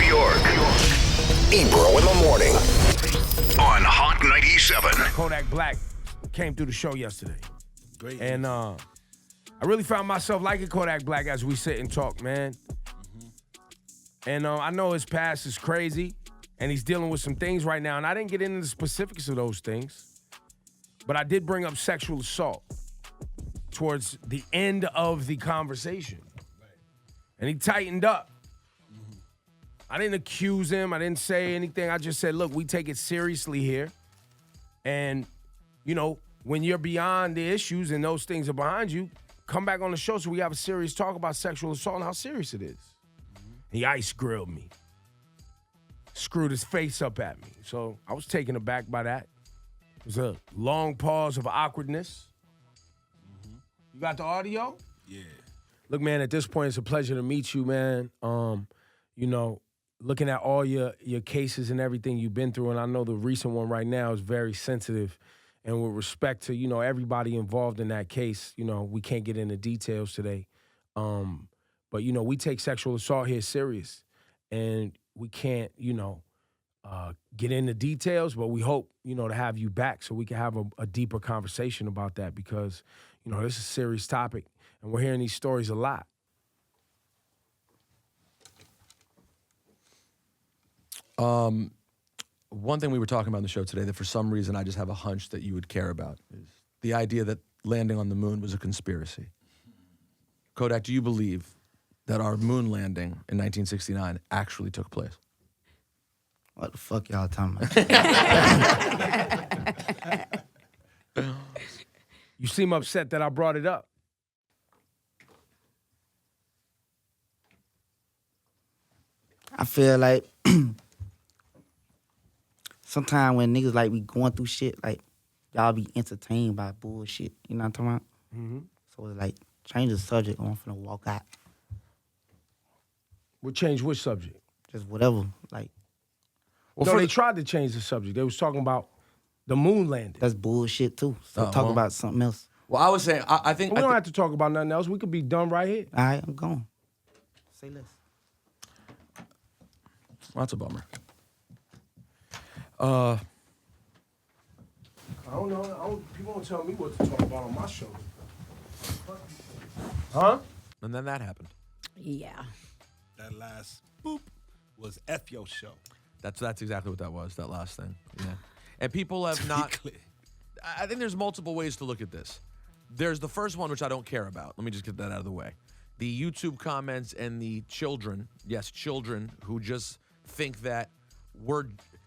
York. Ebro in the morning on Hot 97. Kodak Black came through the show yesterday. Great. And I really found myself liking Kodak Black as we sit and talk, man. And I know his past is crazy, and he's dealing with some things right now. And I didn't get into the specifics of those things, but I did bring up sexual assault towards the end of the conversation. And he tightened up. I didn't accuse him. I didn't say anything. I just said, look, we take it seriously here. And, you know, when you're beyond the issues and those things are behind you, come back on the show so we have a serious talk about sexual assault and how serious it is. He ice grilled me. Screwed his face up at me. So I was taken aback by that. It was a long pause of awkwardness. You got the audio? Yeah. Look, man, at this point, it's a pleasure to meet you, man. You know, looking at all your cases and everything you've been through, and I know the recent one right now is very sensitive. And with respect to, you know, everybody involved in that case, you know, we can't get into details today. But, you know, we take sexual assault here serious. And we can't, you know, get into details, but we hope, you know, to have you back so we can have a deeper conversation about that because, you know, this is a serious topic. And we're hearing these stories a lot. One thing we were talking about on the show today that for some reason I just have a hunch that you would care about is the idea that landing on the moon was a conspiracy. Kodak, do you believe that our moon landing in 1969 actually took place? What the fuck y'all talking about? You seem upset that I brought it up. I feel like sometimes when niggas like be going through shit, like y'all be entertained by bullshit. You know what I'm talking about? Mm-hmm. So it's like change the subject. I'm finna walk out. We'll change which subject? Just whatever. Like Well, no, they tried to change the subject. They was talking about the moon landing. that's bullshit too. So talk about something else. Well, I was saying, I think... We don't have to talk about nothing else. We could be done right here. All right, I'm going. Say less. Well, that's a bummer. I don't know. People don't tell me what to talk about on my show. Huh? And then that happened. Yeah. That last boop was F your show. That's exactly what that was, that last thing. Yeah. And people have not... Clear. I think there's multiple ways to look at this. There's the first one, which I don't care about. Let me just get that out of the way. The YouTube comments and the children, yes, children, who just think that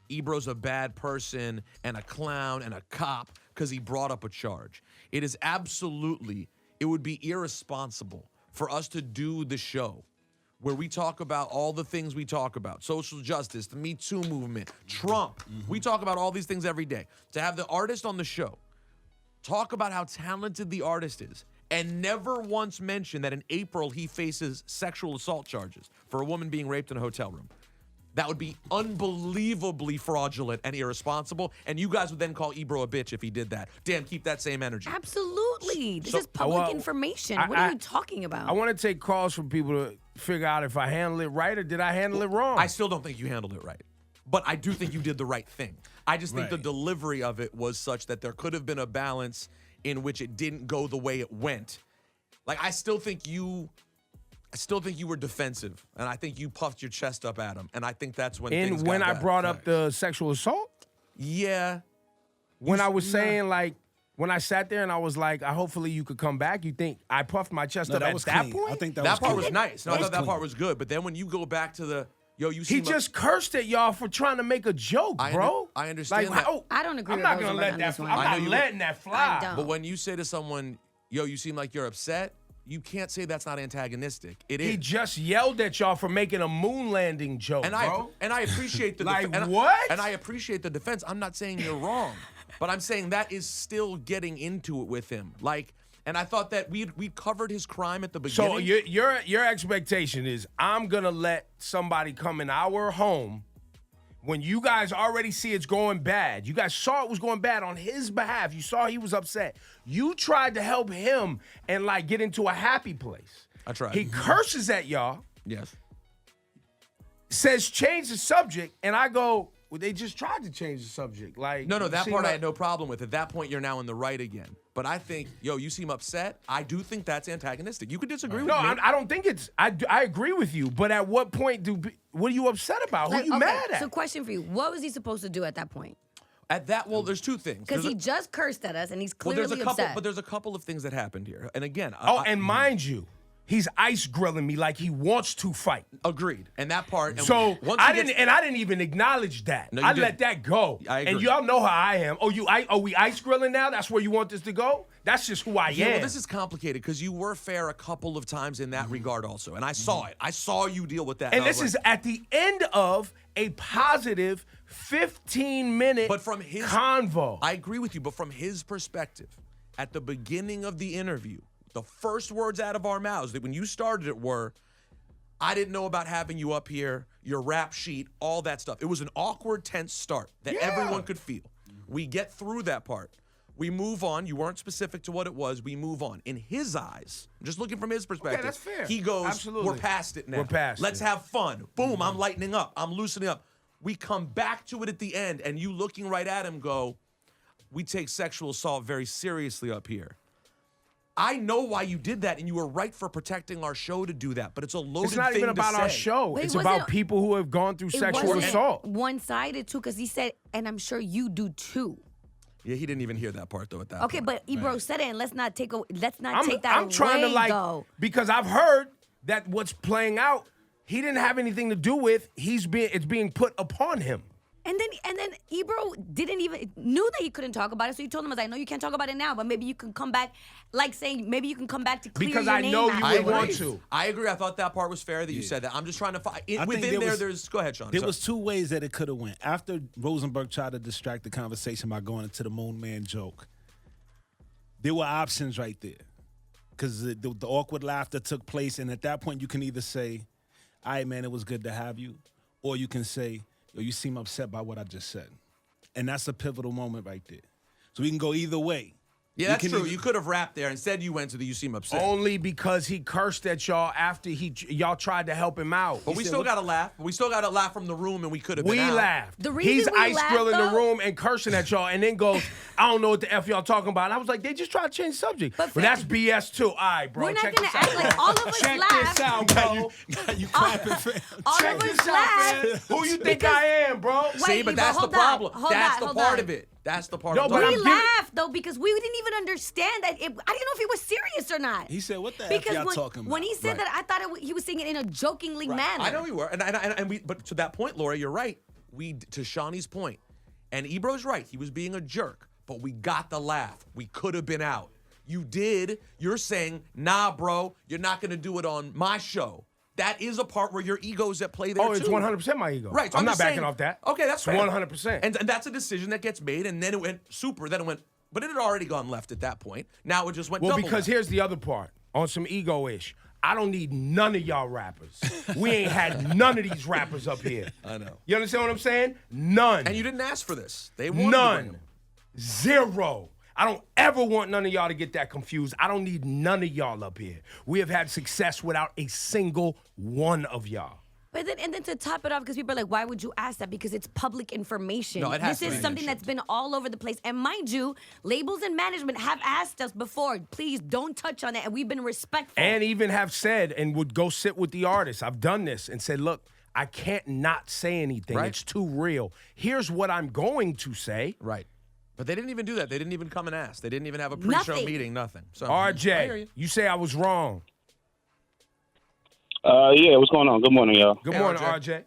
Ebro's a bad person and a clown and a cop because he brought up a charge. It is absolutely, it would be irresponsible for us to do the show where we talk about all the things we talk about, social justice, the Me Too movement, Trump. We talk about all these things every day. To have the artist on the show talk about how talented the artist is and never once mention that in April he faces sexual assault charges for a woman being raped in a hotel room. That would be unbelievably fraudulent and irresponsible, and you guys would then call Ebro a bitch if he did that. Damn, keep that same energy. Absolutely. This is public information. What are you talking about? I want to take calls from people to figure out if I handled it right or did I handle it wrong. I still don't think you handled it right, but I do think you did the right thing. I just think the delivery of it was such that there could have been a balance in which it didn't go the way it went. Like, I still think you were defensive, and I think you puffed your chest up at him, and I think that's when things got when I bad. brought up the sexual assault? Yeah. When I was saying, like, when I sat there and I was like, hopefully you could come back, you think I puffed my chest up at that clean. point? I think That part clean. was nice. No, I thought that clean. part was good, but then when you go back to the, you He seem just cursed at y'all for trying to make a joke, bro. I understand like, that. I don't agree I'm with not Rosenberg gonna let on that this fly. one. I'm I not know you letting that fly. I don't. But when you say to someone, yo, you seem like you're upset, you can't say that's not antagonistic. It is. He just yelled at y'all for making a moon landing joke, And bro. I appreciate the Like, and what? And I appreciate the defense. I'm not saying you're wrong, but I'm saying that is still getting into it with him. Like, and I thought that we covered his crime at the beginning. So your expectation is I'm gonna let somebody come in our home when you guys already see it's going bad. You guys saw it was going bad on his behalf. You saw he was upset. You tried to help him and like get into a happy place. I tried. He curses at y'all. Yes. says change the subject, and I go, well, they just tried to change the subject. Like, No, that part I like, had no problem with. At that point, you're now in the right again. But I think, you seem upset. I do think that's antagonistic. You could disagree with me. No, I don't think it's. I agree with you, but at what point what are you upset about? Who are you mad at? So, question for you: what was he supposed to do at that point? At that, there's two things. Because he just cursed at us, and he's clearly upset. But there's a couple of things that happened here. And again, and mind you, he's ice grilling me like he wants to fight. Agreed. And that part. And so I didn't even acknowledge that. No, I let that go. I agree. And y'all know how I am. We ice grilling now? That's where you want this to go? That's just who I am. Well, this is complicated because you were fair a couple of times in that regard also. And I saw it. I saw you deal with that. And this is at the end of a positive 15-minute convo. I agree with you, but from his perspective, at the beginning of the interview, the first words out of our mouths that when you started it were, I didn't know about having you up here, your rap sheet, all that stuff. It was an awkward, tense start that everyone could feel. We get through that part. We move on. You weren't specific to what it was. We move on. In his eyes, just looking from his perspective, that's fair. he goes, Absolutely. we're past it now. We're past Let's it. have fun. Boom, I'm lightening up. I'm loosening up. We come back to it at the end, and you looking right at him go, we take sexual assault very seriously up here. I know why you did that, and you were right for protecting our show to do that, but it's a loaded thing to say. It's not even about our show. Wait, it's about people who have gone through sexual assault. One-sided, too, because he said, and I'm sure you do, too. Yeah, he didn't even hear that part, though, at that Okay, point. but Ebro said it, and let's not take that I'm away, trying to though. because I've heard that what's playing out, he didn't have anything to do with. It's being put upon him. And then Ebro knew that he couldn't talk about it, so he told him, I know you can't talk about it now, but maybe you can come back, maybe you can come back to clear because your I name know out. you would want to. I agree. I thought that part was fair that you said that. I'm just trying to find within there. There's go ahead, Sean. There was two ways that it could have went. After Rosenberg tried to distract the conversation by going into the Moon Man joke, there were options right there because the awkward laughter took place, and at that point you can either say, "All right, man, it was good to have you," or you can say, "Yo, you seem upset by what I just said," and that's a pivotal moment right there. So we can go either way. Yeah, that's true. You could have rapped there. Instead, you went to the "you seem upset." Only because he cursed at y'all after y'all tried to help him out. But we still got to laugh. We still got to laugh from the room, and we could have been out. We laughed. The reason He's we ice laughed, grilling the though- room and cursing at y'all, and then goes, "I don't know what the F y'all talking about." And I was like, they just try to change the subject. But that's BS too. All right, bro. We're not check going this to act out. like all of us Check laughed. this out, bro. You clapping, fam. All Check of us this out, man. laughed. Who you think I am, bro? Wait, See, but Ebro, that's the hold on. problem. Hold That's on, the hold part on. of it. That's the part No, of but it. We I'm laughed, though, because we didn't even understand that. I didn't know if he was serious or not. He said, "What the F Because y'all talking about?" when he said that, I thought he was saying it in a jokingly manner. I know you were, and we. But to that point, Laura, you're right. To Shawnee's point, and Ebro's right. He was being a jerk, but we got the laugh. We could have been out. You did. You're saying, nah, bro, you're not gonna do it on my show. That is a part where your ego's at play there, Oh, it's too. 100% my ego. Right. So I'm not just backing saying- off that. Okay, that's fair. 100%. And that's a decision that gets made, and then it went super. Then it went, but it had already gone left at that point. Now it just went Well, double because left. here's the other part. On some ego-ish. I don't need none of y'all rappers. We ain't had none of these rappers up here. I know. You understand what I'm saying? None. And you didn't ask for this. They wanted to bring None. them. Zero. I don't ever want none of y'all to get that confused. I don't need none of y'all up here. We have had success without a single one of y'all. But then to top it off, because people are like, why would you ask that? Because it's public information. No, it has This to is be something mentioned. that's been all over the place. And mind you, labels and management have asked us before, please don't touch on it. And we've been respectful. And even have said and would go sit with the artist. I've done this and said, look, I can't not say anything. Right. It's too real. Here's what I'm going to say. Right. But they didn't even do that. They didn't even come and ask. They didn't even have a pre-show Nothing. meeting, nothing. So, I hear RJ, you say I was wrong. Yeah, what's going on? Good morning, y'all. Good Hey, morning, RJ.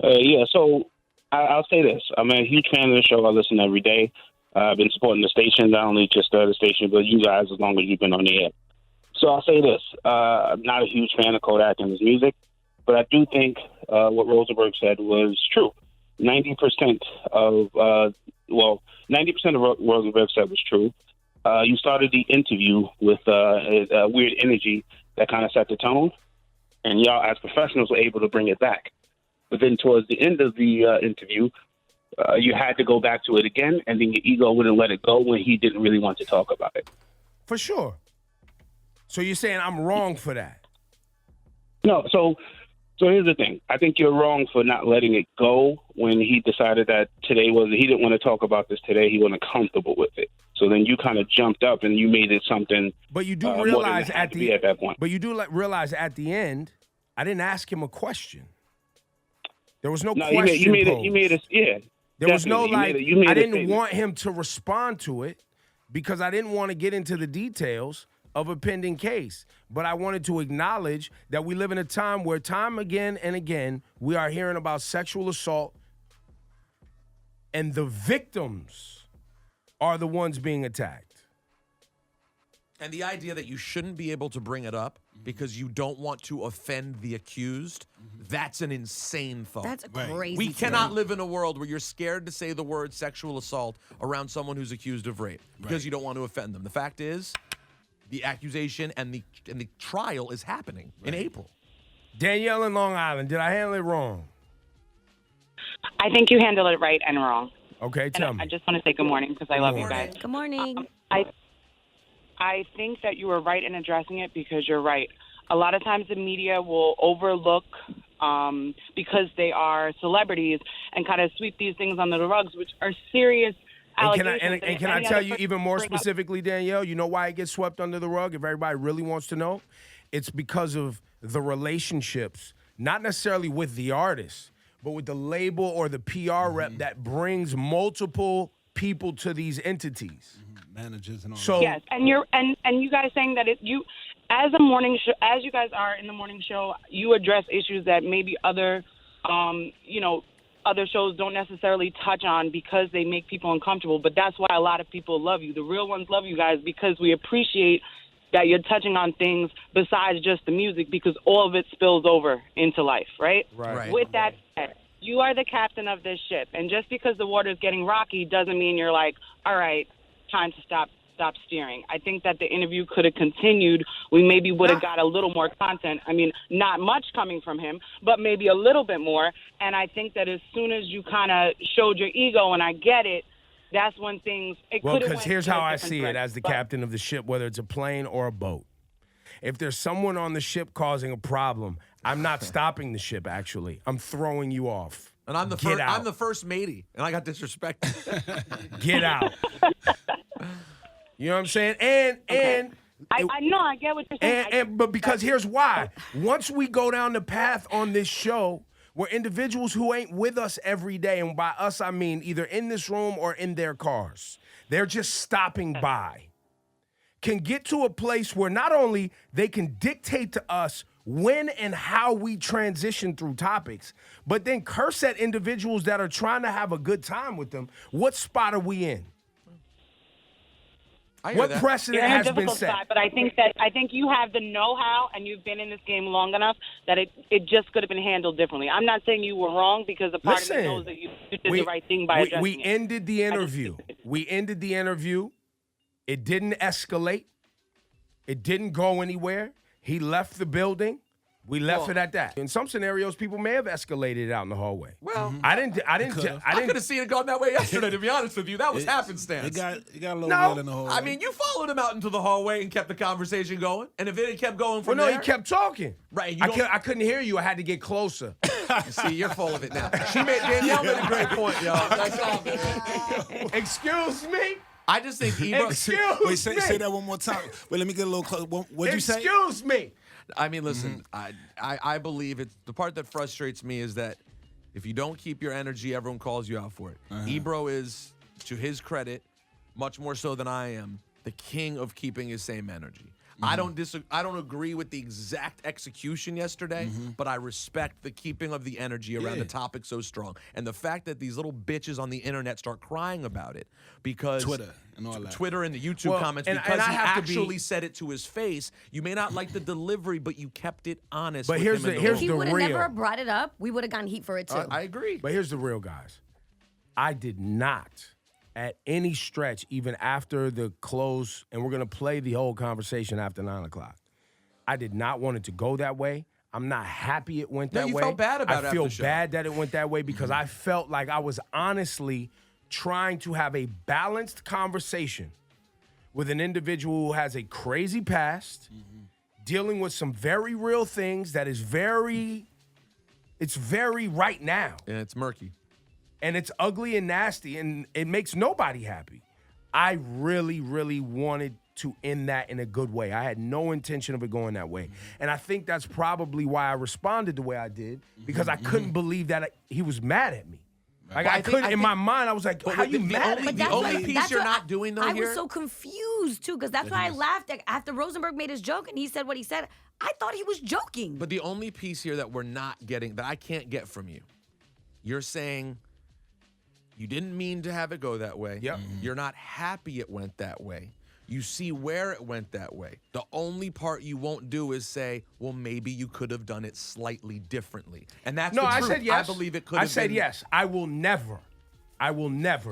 RJ. Yeah, so I'll say this. I'm a huge fan of the show. I listen every day. I've been supporting the station, not only just the station, but you guys as long as you've been on the air. So I'll say this. I'm not a huge fan of Kodak and his music, but I do think what Rosenberg said was true. 90% of what Rosenberg said was true. You started the interview with a weird energy that kind of set the tone, and y'all as professionals were able to bring it back. But then towards the end of the interview, you had to go back to it again, and then your ego wouldn't let it go when he didn't really want to talk about it. For sure. So you're saying I'm wrong for that? No, so So here's the thing. I think you're wrong for not letting it go when he decided that he didn't want to talk about this today. He wasn't comfortable with it. So then you kind of jumped up and you made it something. But you do more than realize it had to be at that point. But you do realize at the end, I didn't ask him a question. There was no question you made posed. yeah. There was no definitely. I didn't want him to respond to it because I didn't want to get into the details of a pending case. But I wanted to acknowledge that we live in a time where time again and again we are hearing about sexual assault and the victims are the ones being attacked. And the idea that you shouldn't be able to bring it up because you don't want to offend the accused, that's an insane thought. That's crazy. We cannot live in a world where you're scared to say the word sexual assault around someone who's accused of rape because you don't want to offend them. The fact is, the accusation and the trial is happening in April. Danielle in Long Island, did I handle it wrong? I think you handled it right and wrong. Okay, tell me. I just want to say good morning because I love you guys. Good morning. I think that you were right in addressing it because you're right. A lot of times the media will overlook because they are celebrities and kind of sweep these things under the rugs, which are serious allegations. And can I tell you even more specifically, Danielle, you know why it gets swept under the rug if everybody really wants to know? It's because of the relationships, not necessarily with the artist, but with the label or the PR rep that brings multiple people to these entities. Managers and all So that. Yes, and you guys saying that as a morning show, as you guys are in the morning show, you address issues that maybe other shows don't necessarily touch on because they make people uncomfortable. But that's why a lot of people love you. The real ones love you guys because we appreciate that you're touching on things besides just the music because all of it spills over into life, right? Right. With that said, you are the captain of this ship, and just because the water's getting rocky doesn't mean you're like, all right, time to stop steering. I think that the interview could have continued. We maybe would have got a little more content. I mean, not much coming from him, but maybe a little bit more. And I think that as soon as you kind of showed your ego, and I get it, that's when things Well, because here's how I see it as the captain of the ship, whether it's a plane or a boat. If there's someone on the ship causing a problem, I'm not stopping the ship, actually. I'm throwing you off. And I'm the first matey, and I got disrespected. Get out. You know what I'm saying? And I know, I get what you're saying. but because here's why. Once we go down the path on this show where individuals who ain't with us every day, and by us I mean either in this room or in their cars, they're just stopping by, can get to a place where not only they can dictate to us when and how we transition through topics, but then curse at individuals that are trying to have a good time with them. What spot are we in? What precedent You're in a has been difficult set? spot, but I think you have the know-how and you've been in this game long enough that it just could have been handled differently. I'm not saying you were wrong because a part of me knows that you did the right thing by addressing we it. ended the interview. We ended the interview. It didn't escalate. It didn't go anywhere. He left the building. We left it at that. In some scenarios, people may have escalated it out in the hallway. Well, I didn't. I could have seen it going that way yesterday. To be honest with you, that was happenstance. It got a little real in the hallway. I mean, you followed him out into the hallway and kept the conversation going. And if it had kept going Well, from no, there, he kept talking. Right. I couldn't hear you. I had to get closer. You see, you're full of it now. Danielle made a great point, y'all. That's all, man. Excuse me. I just think Ebro. Excuse me. Say that one more time. Wait, let me get a little close. What'd you say? Excuse me. I mean, listen, I believe it's the part that frustrates me is that if you don't keep your energy, everyone calls you out for it. Ebro is, to his credit, much more so than I am, the king of keeping his same energy. I don't agree with the exact execution yesterday, but I respect the keeping of the energy around the topic so strong. And the fact that these little bitches on the internet start crying about it because Twitter and all that. Twitter and the YouTube comments and because I he have to actually said it to his face. You may not like the delivery, but you kept it honest. But with here's him in the- here's If he the would have real. never brought it up, we would have gotten heat for it too. I agree. But here's the real, guys. I did not, at any stretch, even after the close, and we're going to play the whole conversation after 9 o'clock. I did not want it to go that way. I'm not happy it went that you way. felt bad about it I after feel the show. bad that it went that way because I felt like I was honestly trying to have a balanced conversation with an individual who has a crazy past, dealing with some very real things that is very It's very right now. And it's murky. And it's ugly and nasty, and it makes nobody happy. I really, really wanted to end that in a good way. I had no intention of it going that way. And I think that's probably why I responded the way I did, because I couldn't believe that he was mad at me. Like, I couldn't, in my mind, I was like, how you mad at me? The only piece you're not doing, though, I here. was so confused, too, because that's why I laughed after Rosenberg made his joke and he said what he said. I thought he was joking. But the only piece here that we're not getting, that I can't get from you, you're saying you didn't mean to have it go that way. Yep. You're not happy it went that way. You see where it went that way. The only part you won't do is say, well, maybe you could have done it slightly differently. And that's No, the I truth. said yes. I believe it could have been. I said yes. I will never,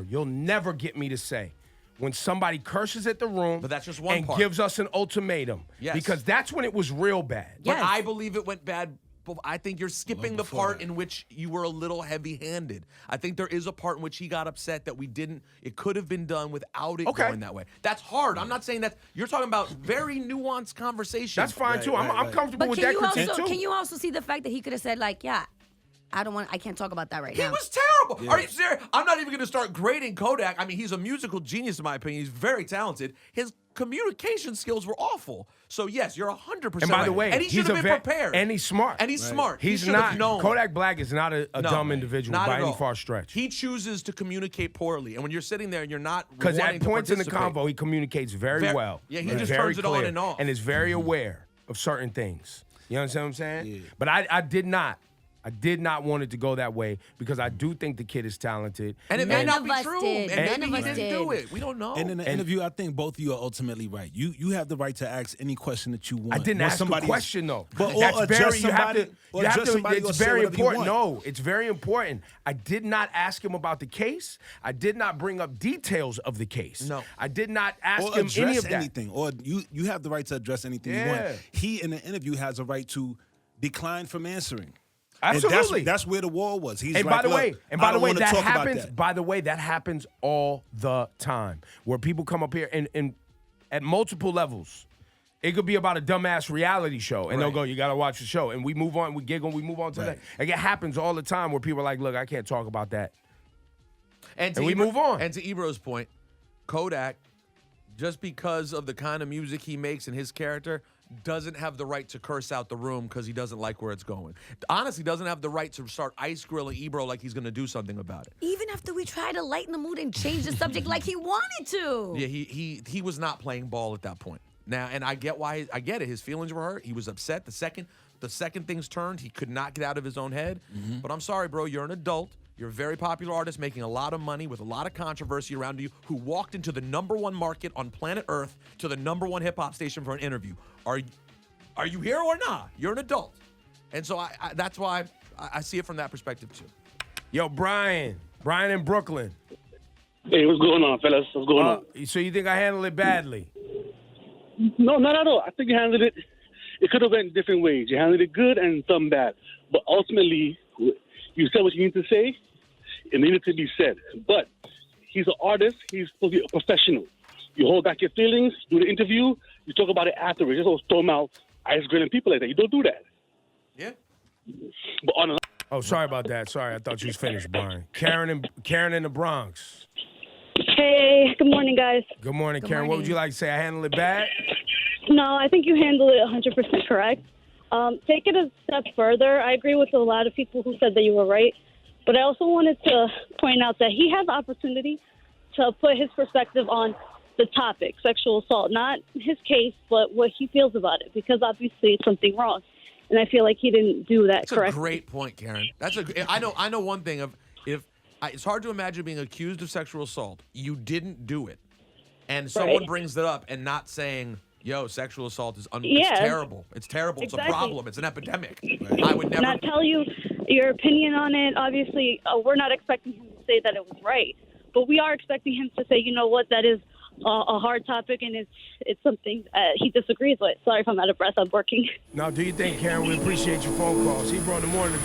you'll never get me to say, when somebody curses at the room But that's just one and part. gives us an ultimatum. Yes. Because that's when it was real bad. But Yes. I believe it went bad. But I think you're skipping the part in which you were a little heavy-handed. I think there is a part in which he got upset that it could have been done without it going that way. That's hard. I'm not saying that. You're talking about very nuanced conversation. That's fine, too. I'm comfortable But with can that you critique, also too. can you also see the fact that he could have said like, yeah, I can't talk about that right He now. was terrible. Are you serious? I'm not even going to start grading Kodak. I mean, he's a musical genius, in my opinion. He's very talented. His communication skills were awful. So, yes, you're 100% And by the right. way, and he should he's have been prepared. And he's smart. And he's smart. He's he should have not. known. Kodak Black is not a No, dumb individual not by at any all. far stretch. He chooses to communicate poorly. And when you're sitting there and you're not Because wanting at to points in the participate- convo, he communicates very well. Yeah, he and just very turns it on clear, and off. and is very aware of certain things. You understand what I'm saying? Yeah. But I did not. I did not want it to go that way because I do think the kid is talented. And it may None not of be us true. did. And None maybe of he us didn't do did. it. We don't know. And in the interview, I think both of you are ultimately right. You have the right to ask any question that you want. I didn't When ask a somebody is- question though. But That's or very. address You have somebody, to. or You have address to. somebody or It's say very whatever you important. want. No, it's very important. I did not ask him about the case. I did not bring up details of the case. No. I did not ask Or him address any of that. anything. Or you have the right to address anything you Yeah. want. He in the interview has a right to decline from answering. And Absolutely. that's where the war was. He's And like, by the "Look, way, I don't wanna that talk about happens. that." By the way, that happens all the time, where people come up here and at multiple levels. It could be about a dumbass reality show, and they'll go, "You got to watch the show," and we move on, we giggle, we move on to that. Like, it happens all the time where people are like, "Look, I can't talk about that," And we move on. And to Ebro's point, Kodak, just because of the kind of music he makes and his character, doesn't have the right to curse out the room because he doesn't like where it's going. Honestly, doesn't have the right to start ice grilling Ebro like he's going to do something about it. Even after we tried to lighten the mood and change the subject like he wanted to. Yeah, he was not playing ball at that point. Now, and I get why. I get it. His feelings were hurt. He was upset. The second things turned, he could not get out of his own head. But I'm sorry, bro. You're an adult. You're a very popular artist making a lot of money with a lot of controversy around you, who walked into the #1 market on planet Earth to the #1 hip-hop station for an interview. Are you here or not? You're an adult. And so that's why I see it from that perspective, too. Yo, Brian in Brooklyn. Hey, what's going on, fellas? What's going on? So you think I handled it badly? No, not at all. I think you handled it. It could have went different ways. You handled it good and some bad. But ultimately, you said what you need to say. It needed to be said. But he's an artist. He's supposed to be a professional. You hold back your feelings, do the interview, you talk about it afterwards. You just don't storm out ice grilling people like that. You don't do that. Yeah. But on the Oh, sorry about that. Sorry, I thought you was finished, Brian. Karen in the Bronx. Hey, good morning, guys. Good morning, Karen. What would you like to say? I handled it bad? No, I think you handled it 100% correct. Take it a step further. I agree with a lot of people who said that you were right, but I also wanted to point out that he has the opportunity to put his perspective on the topic, sexual assault, not his case, but what he feels about it, because obviously it's something wrong. And I feel like he didn't do that correctly. That's a great point, Karen. I know one thing of it's hard to imagine being accused of sexual assault. You didn't do it, and someone brings it up and not saying, "Yo, sexual assault is it's terrible. It's terrible. Exactly. It's a problem. It's an epidemic." I would never not tell you your opinion on it. Obviously, we're not expecting him to say that it was right, but we are expecting him to say, you know what, that is a hard topic, and it's something he disagrees with. Sorry if I'm out of breath. I'm working. No, do you think, Karen? We appreciate your phone calls. Ebro in the morning.